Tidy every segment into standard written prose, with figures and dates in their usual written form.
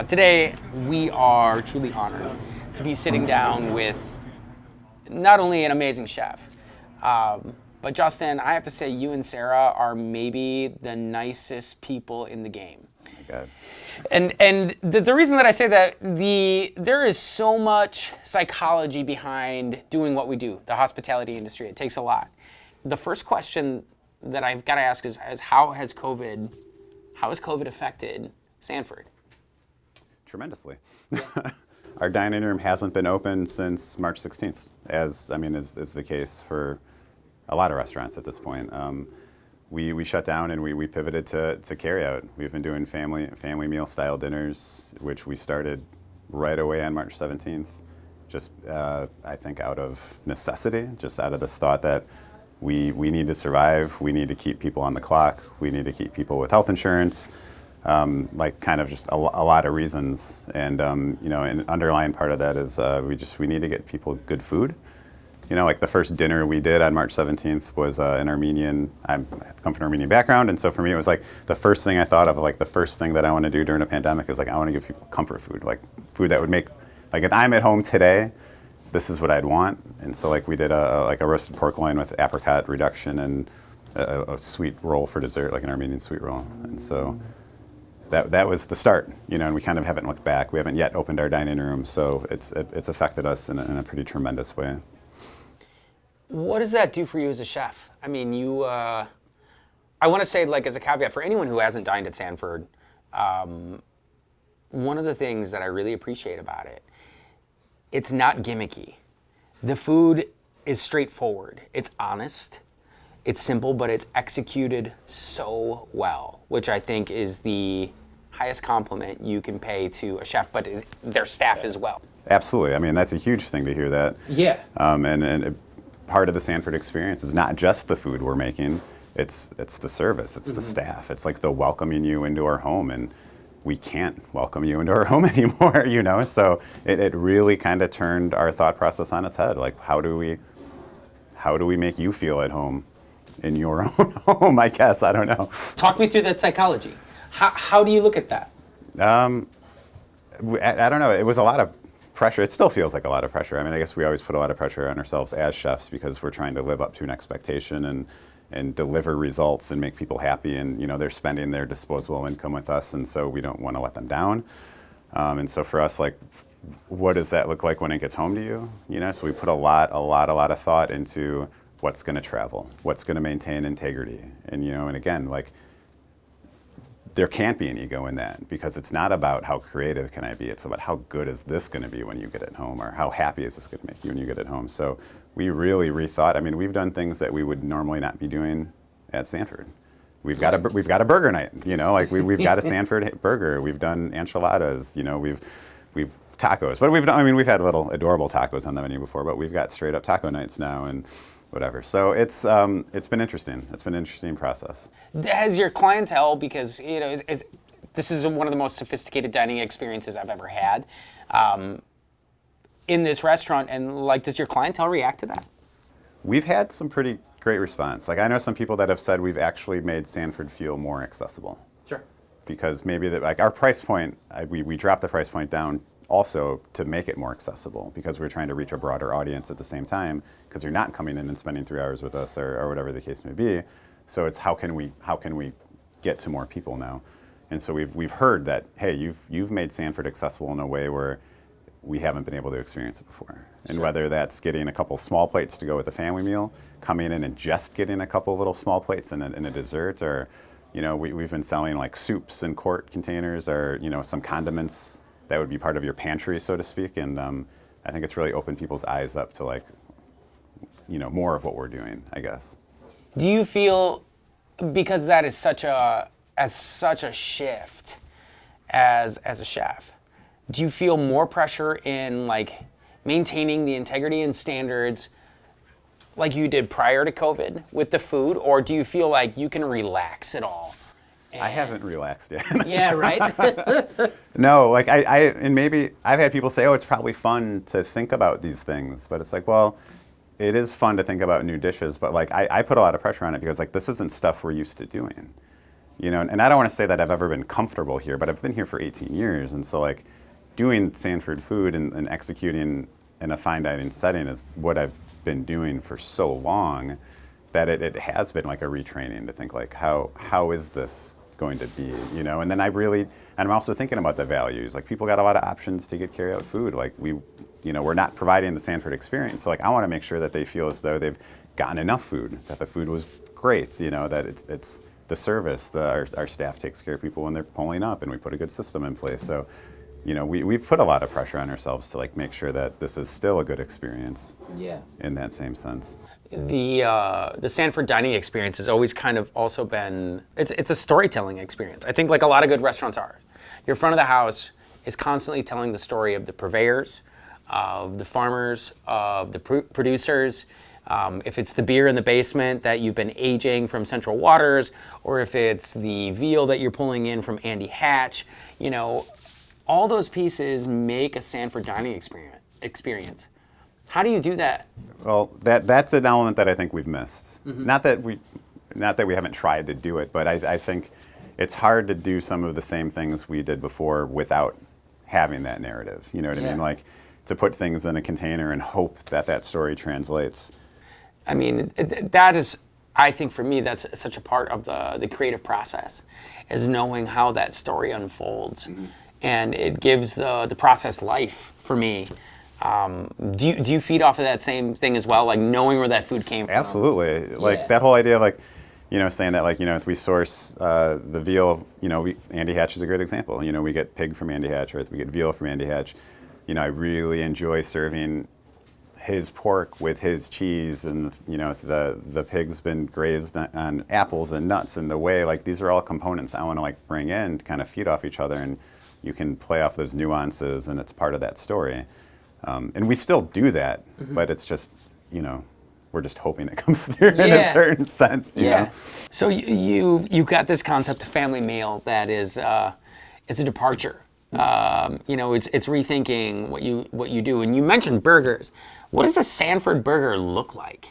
Today, we are truly honored to be sitting down with not only an amazing chef, but Justin, I have to say you and Sarah are maybe the nicest people in the game. Oh my God. And the reason that I say that, there is so much psychology behind doing what we do, the hospitality industry. It takes a lot. The first question that I've got to ask is how has COVID affected Sanford? Tremendously. Our dining room hasn't been open since March 16th, as is the case for a lot of restaurants at this point. We shut down and we pivoted to carry out. We've been doing family meal style dinners, which we started right away on March 17th, just I think out of necessity, just out of this thought that we need to survive, we need to keep people on the clock, we need to keep people with health insurance, like kind of just a lot of reasons. And an underlying part of that is we need to get people good food. Like the first dinner we did on March 17th was an Armenian. I come from an Armenian background, and so for me it was like the first thing I thought of, like the first thing that I want to do during a pandemic is like I want to give people comfort food, like food that would make, like if I'm at home today, this is what I'd want. And so like we did a roasted pork loin with apricot reduction and a sweet roll for dessert, like an Armenian sweet roll. And so that was the start, and we kind of haven't looked back. We haven't yet opened our dining room, so it's affected us in a pretty tremendous way. What does that do for you as a chef? I mean, I want to say, like, as a caveat, for anyone who hasn't dined at Sanford, one of the things that I really appreciate about it, it's not gimmicky. The food is straightforward. It's honest. It's simple, but it's executed so well, which I think is the highest compliment you can pay to a chef, but their staff as well. Absolutely. I mean, that's a huge thing to hear that. Yeah. And part of the Sanford experience is not just the food we're making, it's the service, it's the staff. It's like the welcoming you into our home, and we can't welcome you into our home anymore, so it really kind of turned our thought process on its head. Like, how do we make you feel at home in your own home, I guess? I don't know. Talk me through that psychology. How do you look at that? I don't know. It was a lot of pressure. It still feels like a lot of pressure. I mean, I guess we always put a lot of pressure on ourselves as chefs because we're trying to live up to an expectation and deliver results and make people happy. And, they're spending their disposable income with us, and so we don't want to let them down. And so for us, like, what does that look like when it gets home to you? So we put a lot of thought into what's going to travel, what's going to maintain integrity. And again, like, there can't be an ego in that because it's not about how creative can I be, it's about how good is this going to be when you get it home, or how happy is this going to make you when you get it home. So we really rethought. I mean, we've done things that we would normally not be doing at Sanford. We've got a burger night, like we've got a Sanford burger. We've done enchiladas, we've tacos, but we've had little adorable tacos on the menu before, but we've got straight up taco nights now and whatever. So it's been interesting. It's been an interesting process. Has your clientele, because this is one of the most sophisticated dining experiences I've ever had in this restaurant, and like, does your clientele react to that? We've had some pretty great response. Like, I know some people that have said we've actually made Sanford feel more accessible. Sure. Because maybe our price point, we dropped the price point down also to make it more accessible, because we're trying to reach a broader audience at the same time, because you're not coming in and spending 3 hours with us or whatever the case may be. So it's how can we get to more people now? And so we've heard that, hey, you've made Sanford accessible in a way where we haven't been able to experience it before. And Sure. Whether that's getting a couple small plates to go with a family meal, coming in and just getting a couple little small plates and a dessert, or we've been selling like soups in quart containers, or some condiments that would be part of your pantry, so to speak. And I think it's really opened people's eyes up to, like, more of what we're doing, I guess. Do you feel, because that is such a shift as a chef, do you feel more pressure in, like, maintaining the integrity and standards like you did prior to COVID with the food, or do you feel like you can relax it all? I haven't relaxed yet. Yeah, right? No, like and maybe I've had people say, oh, it's probably fun to think about these things, but it's like, well, it is fun to think about new dishes, but like I put a lot of pressure on it because, like, this isn't stuff we're used to doing. And I don't want to say that I've ever been comfortable here, but I've been here for 18 years. And so like doing Sanford food and executing in a fine dining setting is what I've been doing for so long that it has been like a retraining to think like, how is this going to be, And then and I'm also thinking about the values. Like people got a lot of options to get carry out food. Like we're not providing the Sanford experience. So like I want to make sure that they feel as though they've gotten enough food, that the food was great, that it's the service, our staff takes care of people when they're pulling up, and we put a good system in place. So, we've put a lot of pressure on ourselves to like make sure that this is still a good experience. Yeah. In that same sense. The Sanford dining experience has always kind of also been, it's a storytelling experience. I think like a lot of good restaurants are. Your front of the house is constantly telling the story of the purveyors, of the farmers, of the producers. If it's the beer in the basement that you've been aging from Central Waters, or if it's the veal that you're pulling in from Andy Hatch, all those pieces make a Sanford dining experience. How do you do that? Well, that's an element that I think we've missed. Mm-hmm. Not that we haven't tried to do it, but I think it's hard to do some of the same things we did before without having that narrative. You know what I mean? Like to put things in a container and hope that story translates. I mean, that is, I think for me, that's such a part of the creative process, is knowing how that story unfolds. Mm-hmm. And it gives the process life for me. Do you feed off of that same thing as well, like knowing where that food came from? Absolutely. Like that whole idea of like, saying that like, if we source the veal, Andy Hatch is a great example. We get pig from Andy Hatch, or we get veal from Andy Hatch. I really enjoy serving his pork with his cheese, and the pig's been grazed on apples and nuts, and the way like these are all components I want to like bring in to kind of feed off each other, and you can play off those nuances, and it's part of that story. And we still do that, mm-hmm. but it's just we're just hoping it comes through in a certain sense. You know? So you got this concept of family meal that is it's a departure. It's rethinking what you do. And you mentioned burgers. What does a Sanford burger look like?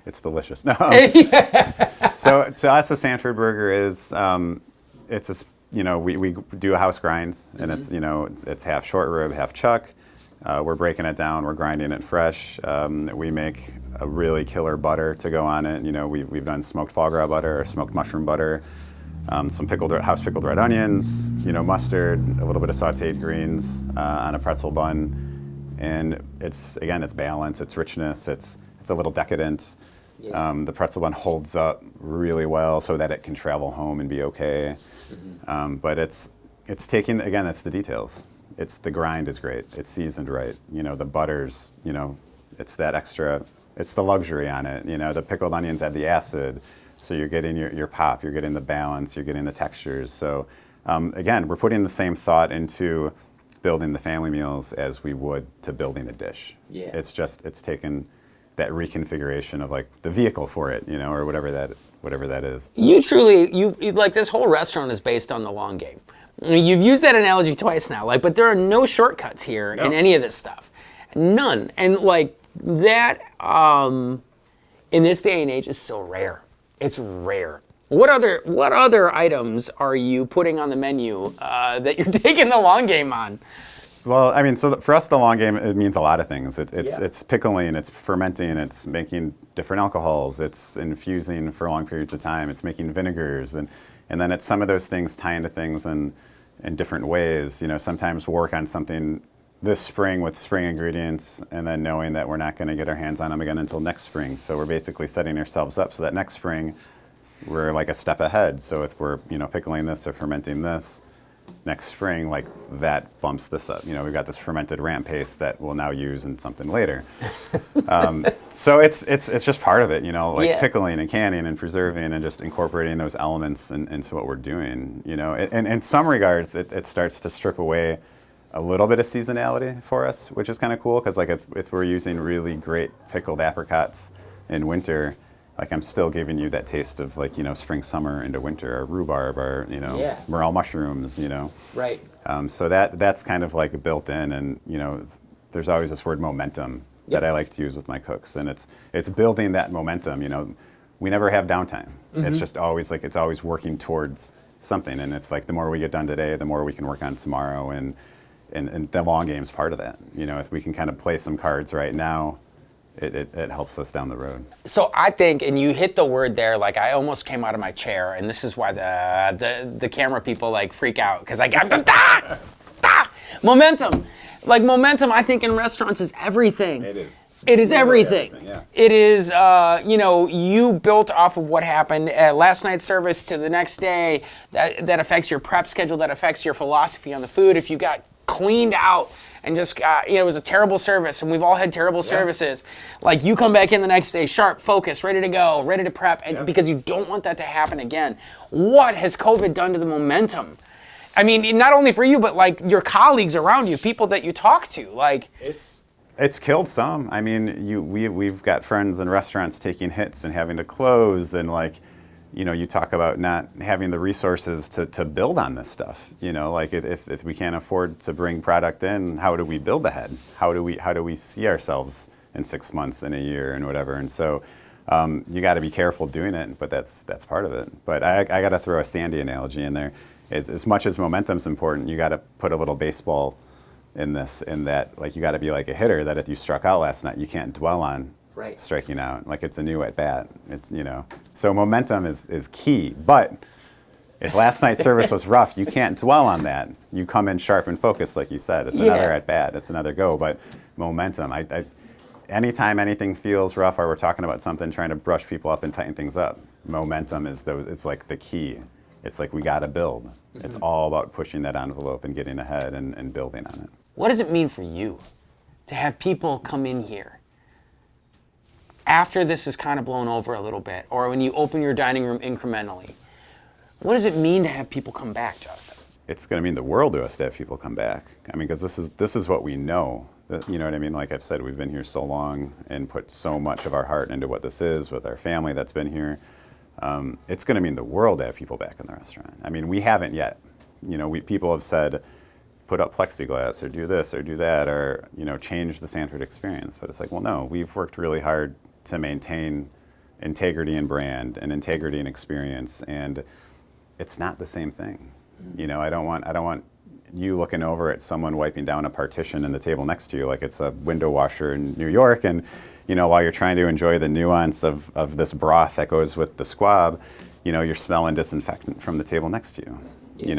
It's delicious. No. So to us, a Sanford burger is we do a house grind, and mm-hmm. it's half short rib, half chuck. We're breaking it down. We're grinding it fresh. We make a really killer butter to go on it. We've done smoked foie gras butter or smoked mushroom butter. Some house pickled red onions, mustard, a little bit of sautéed greens on a pretzel bun, and it's balance, it's richness, it's a little decadent. Yeah. The pretzel bun holds up really well so that it can travel home and be okay. Mm-hmm. But it's taking, again, that's the details. The grind is great. It's seasoned right. The butters, it's that extra. It's the luxury on it. The pickled onions add the acid. So you're getting your pop, you're getting the balance, you're getting the textures. So again, we're putting the same thought into building the family meals as we would to building a dish. Yeah. It's taken that reconfiguration of like the vehicle for it, or whatever that is. You like this whole restaurant is based on the long game. You've used that analogy twice now, but there are no shortcuts here in any of this stuff. None. And like that in this day and age is so rare. It's rare. What other items are you putting on the menu that you're taking the long game on? Well, I mean, so for us, the long game, it means a lot of things. It's pickling, it's fermenting, it's making different alcohols, it's infusing for long periods of time, it's making vinegars, and then it's some of those things tie into things in different ways. Sometimes we'll work on something this spring with spring ingredients, and then knowing that we're not going to get our hands on them again until next spring. So we're basically setting ourselves up so that next spring we're like a step ahead. So if we're pickling this or fermenting this next spring, like that bumps this up. We've got this fermented ramp paste that we'll now use in something later. So it's just part of it, pickling and canning and preserving and just incorporating those elements into what we're doing. And in some regards, it starts to strip away a little bit of seasonality for us, which is kind of cool, because like if we're using really great pickled apricots in winter, like I'm still giving you that taste of like spring, summer into winter, or rhubarb, or morel mushrooms, Right. So that's kind of like built in, and there's always this word momentum that I like to use with my cooks, and it's building that momentum. we never have downtime. It's just always like, it's always working towards something. And it's like, the more we get done today, the more we can work on tomorrow. And the long game's part of that. You know, if we can kind of play some cards right now, it helps us down the road. So I think, and you hit the word there, like I almost came out of my chair, and this is why the camera people like freak out, because I got momentum. Like momentum, I think in restaurants is everything. It is. It is everything. Yeah. It is, you built off of what happened at last night's service to the next day. That affects your prep schedule. That affects your philosophy on the food. If you got cleaned out and just, it was a terrible service, and we've all had terrible services. Like you come back in the next day, sharp, focused, ready to go, ready to prep, and because you don't want that to happen again. What has COVID done to the momentum? I mean, not only for you, but like your colleagues around you, people that you talk to, like. It's killed some. I mean, we've got friends in restaurants taking hits and having to close, and like, you talk about not having the resources to build on this stuff. Like if we can't afford to bring product in, how do we build ahead? How do we see ourselves in 6 months, in a year, and whatever? And so you got to be careful doing it, but that's part of it. But I got to throw a Sandy analogy in there. As much as momentum's important, you got to put a little baseball in that, like, you got to be like a hitter, that if you struck out last night, you can't dwell on striking out. Like, it's a new at bat. It's, so momentum is key. But if last night's service was rough, you can't dwell on that. You come in sharp and focused, like you said. It's another at bat. It's another go. But momentum, anytime anything feels rough, or we're talking about something, trying to brush people up and tighten things up, momentum it's like the key. It's like, we got to build. It's all about pushing that envelope and getting ahead and building on it. What does it mean for you to have people come in here after this is kind of blown over a little bit, or when you open your dining room incrementally? What does it mean to have people come back, Justin? It's going to mean the world to us to have people come back. I mean, because this is what we know. You know what I mean? Like I've said, we've been here so long and put so much of our heart into what this is with our family that's been here. It's going to mean the world to have people back in the restaurant. I mean, we haven't yet. People have said, put up plexiglass, or do this, or do that, or, change the Sanford experience. But it's like, well, no, we've worked really hard to maintain integrity in brand and integrity in experience, and it's not the same thing. I don't want you looking over at someone wiping down a partition in the table next to you like it's a window washer in New York, and while you're trying to enjoy the nuance of this broth that goes with the squab, you're smelling disinfectant from the table next to you.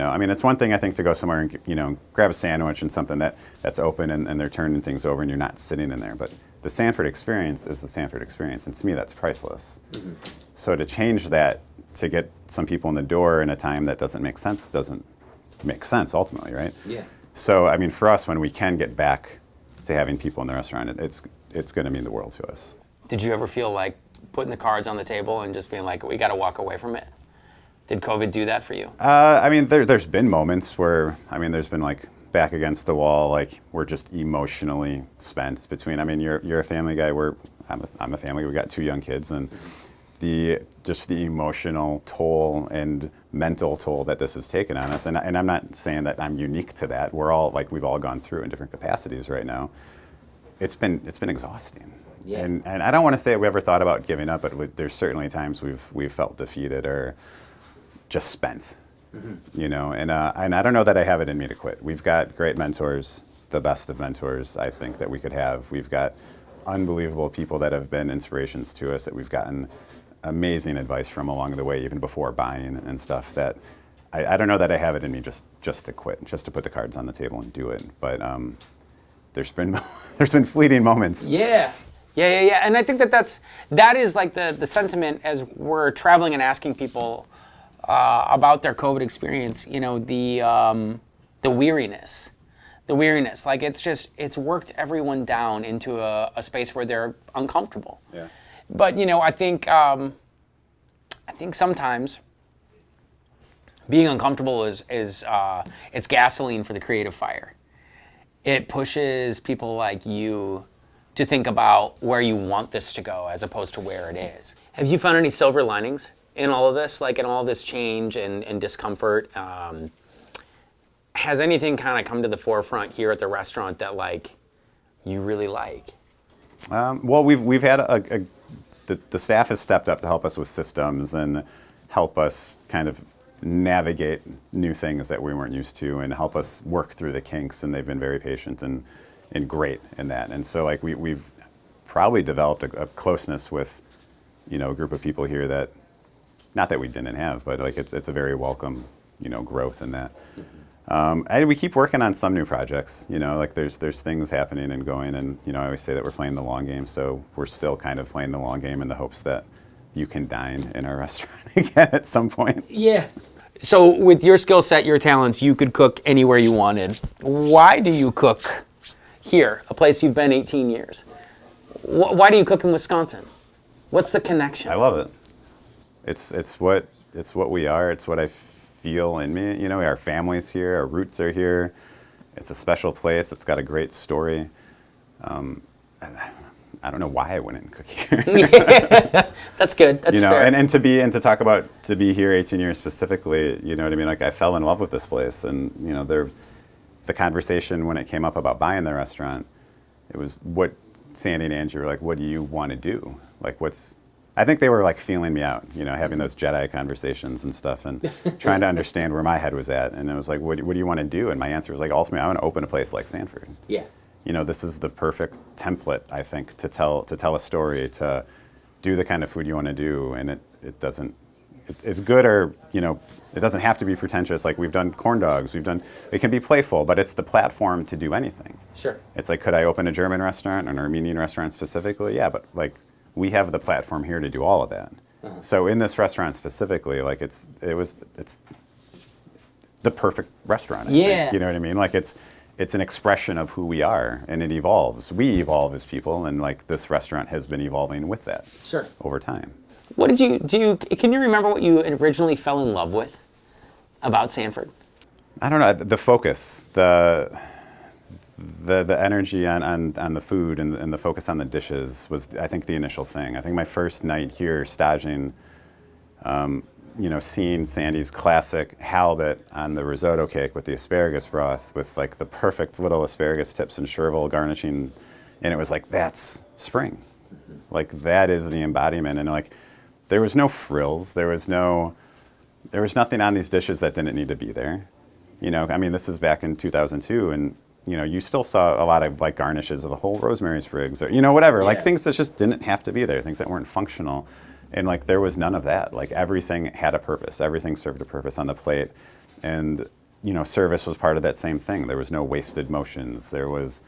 I mean, it's one thing, I think, to go somewhere and grab a sandwich and something that's open and they're turning things over and you're not sitting in there. But the Sanford experience is the Sanford experience, and to me, that's priceless. So to change that, to get some people in the door in a time that doesn't make sense ultimately, right? Yeah. So I mean, for us, when we can get back to having people in the restaurant, it's going to mean the world to us. Did you ever feel like putting the cards on the table and just being like, we got to walk away from it? Did COVID do that for you? I mean, there's been moments where, there's been like back against the wall, like we're just emotionally spent between, you're a family guy, I'm a family, we got 2 young kids, and the emotional toll and mental toll that this has taken on us. And I'm not saying that I'm unique to that. We've all gone through in different capacities right now. It's been exhausting. Yeah. And I don't want to say we ever thought about giving up, but there's certainly times we've felt defeated or just spent, and I don't know that I have it in me to quit. We've got great mentors, the best of mentors I think that we could have. We've got unbelievable people that have been inspirations to us, that we've gotten amazing advice from along the way, even before buying and stuff, that I don't know that I have it in me just to quit, just to put the cards on the table and do it. But there's been fleeting moments. Yeah. And I think that is like the sentiment as we're traveling and asking people about their COVID experience, the weariness. Like it's worked everyone down into a space where they're uncomfortable. Yeah. But I think sometimes being uncomfortable is it's gasoline for the creative fire. It pushes people like you to think about where you want this to go as opposed to where it is. Have you found any silver linings in all of this, like in all of this change and discomfort? Has anything kind of come to the forefront here at the restaurant that like you really like? Well, we've had the staff has stepped up to help us with systems and help us kind of navigate new things that we weren't used to and help us work through the kinks, and they've been very patient and great in that. And so like we've probably developed a closeness with, you know, a group of people here that, not that we didn't have, but like it's a very welcome, you know, growth in that. And we keep working on some new projects, you know, like there's things happening and going, and, you know, I always say that we're playing the long game, so we're still kind of playing the long game in the hopes that you can dine in our restaurant again at some point. Yeah. So with your skill set, your talents, you could cook anywhere you wanted. Why do you cook here, a place you've been 18 years? Why do you cook in Wisconsin? What's the connection? I love it. It's what we are. It's what I feel in me. You know, our family's here, our roots are here. It's a special place. It's got a great story. I don't know why I wouldn't cook here. Yeah, that's good. That's, you know, fair. And to talk about to be here 18 years specifically, you know what I mean? Like I fell in love with this place, and you know, the conversation when it came up about buying the restaurant, it was what Sandy and Angie were like, what do you want to do? Like I think they were like feeling me out, you know, having those Jedi conversations and stuff, and trying to understand where my head was at. And it was like, what do you want to do? And my answer was like, ultimately, I want to open a place like Sanford. Yeah. You know, this is the perfect template, I think, to tell a story, to do the kind of food you want to do, and it's good, or, you know, it doesn't have to be pretentious. Like we've done corn dogs, it can be playful, but it's the platform to do anything. Sure. It's like, could I open a German restaurant, an Armenian restaurant specifically? Yeah, but like we have the platform here to do all of that. Uh-huh. So in this restaurant specifically, like it's the perfect restaurant. I think. You know what I mean? Like it's an expression of who we are, and it evolves. We evolve as people, and like this restaurant has been evolving with that. Sure. Over time. What can you remember what you originally fell in love with about Sanford? I don't know, the focus, the energy on the food and the focus on the dishes was, I think, the initial thing. I think my first night here staging, you know, seeing Sandy's classic halibut on the risotto cake with the asparagus broth with like the perfect little asparagus tips and chervil garnishing, and it was like, that's spring. Mm-hmm. Like that is the embodiment. And like there was no frills, there was nothing on these dishes that didn't need to be there. You know, I mean, this is back in 2002, and you know, you still saw a lot of like garnishes of the whole rosemary sprigs, or you know, whatever, like things that just didn't have to be there, things that weren't functional. And like there was none of that. Like everything had a purpose. Everything served a purpose on the plate. And you know, service was part of that same thing. There was no wasted motions. There was,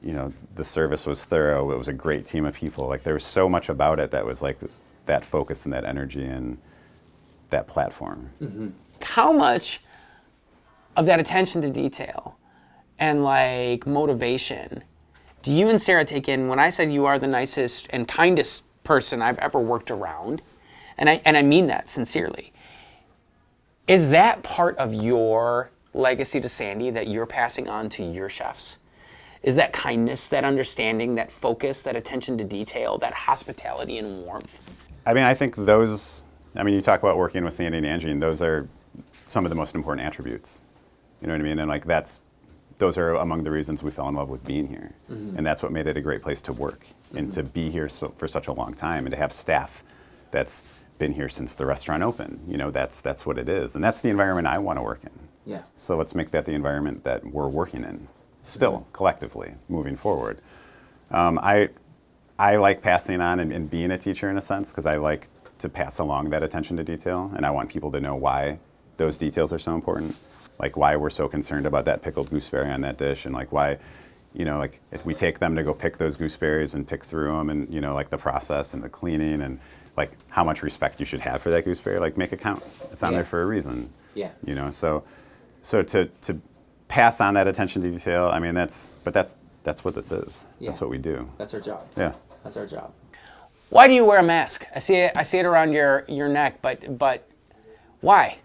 you know, the service was thorough. It was a great team of people. Like there was so much about it that was like that focus and that energy and that platform. Mm-hmm. How much of that attention to detail and like motivation do you and Sarah take in? When I said you are the nicest and kindest person I've ever worked around, and I mean that sincerely, is that part of your legacy to Sandy that you're passing on to your chefs? Is that kindness, that understanding, that focus, that attention to detail, that hospitality and warmth? I mean, I think those, I mean, you talk about working with Sandy and Angie, and those are some of the most important attributes. You know what I mean? And like those are among the reasons we fell in love with being here. Mm-hmm. And that's what made it a great place to work, and mm-hmm. to be here for such a long time, and to have staff that's been here since the restaurant opened. You know, that's what it is. And that's the environment I want to work in. Yeah. So let's make that the environment that we're working in still, mm-hmm. collectively, moving forward. I like passing on and being a teacher in a sense, because I like to pass along that attention to detail, and I want people to know why those details are so important. Like why we're so concerned about that pickled gooseberry on that dish, and like why, you know, like if we take them to go pick those gooseberries and pick through them, and you know, like the process and the cleaning, and like how much respect you should have for that gooseberry, like make it count. It's on there for a reason. Yeah. You know, so to pass on that attention to detail, I mean, that's what this is. Yeah. That's what we do. That's our job. Yeah. That's our job. Why do you wear a mask? I see it around your neck, but why?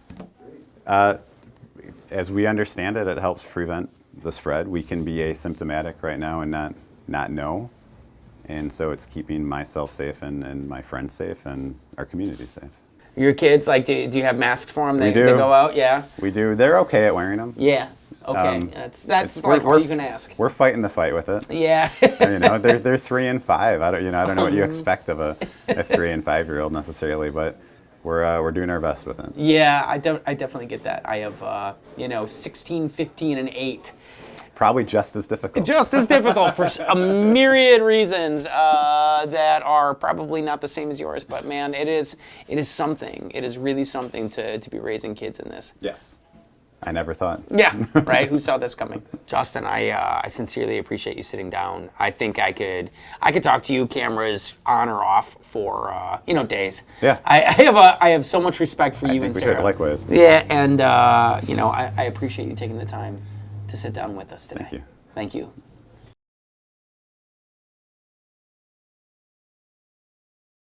As we understand it, it helps prevent the spread. We can be asymptomatic right now and not know. And so it's keeping myself safe and my friends safe and our community safe. Your kids, like, do you have masks for them? We do. They go out, yeah? We do. They're okay at wearing them. Yeah. Okay, that's like all you can ask. We're fighting the fight with it. Yeah. You know, they're 3 and 5. I don't know what you expect of a 3 and 5-year-old necessarily, but we're doing our best with it. Yeah, I definitely get that. I have 16, 15, and 8. Probably just as difficult. Just as difficult for a myriad reasons that are probably not the same as yours. But man, it is something. It is really something to be raising kids in this. Yes. I never thought. Yeah, right. Who saw this coming? Justin, I sincerely appreciate you sitting down. I think I could talk to you, cameras on or off, for days. Yeah. I have so much respect for you and Sarah. Likewise. Yeah, and I appreciate you taking the time to sit down with us today. Thank you. Thank you.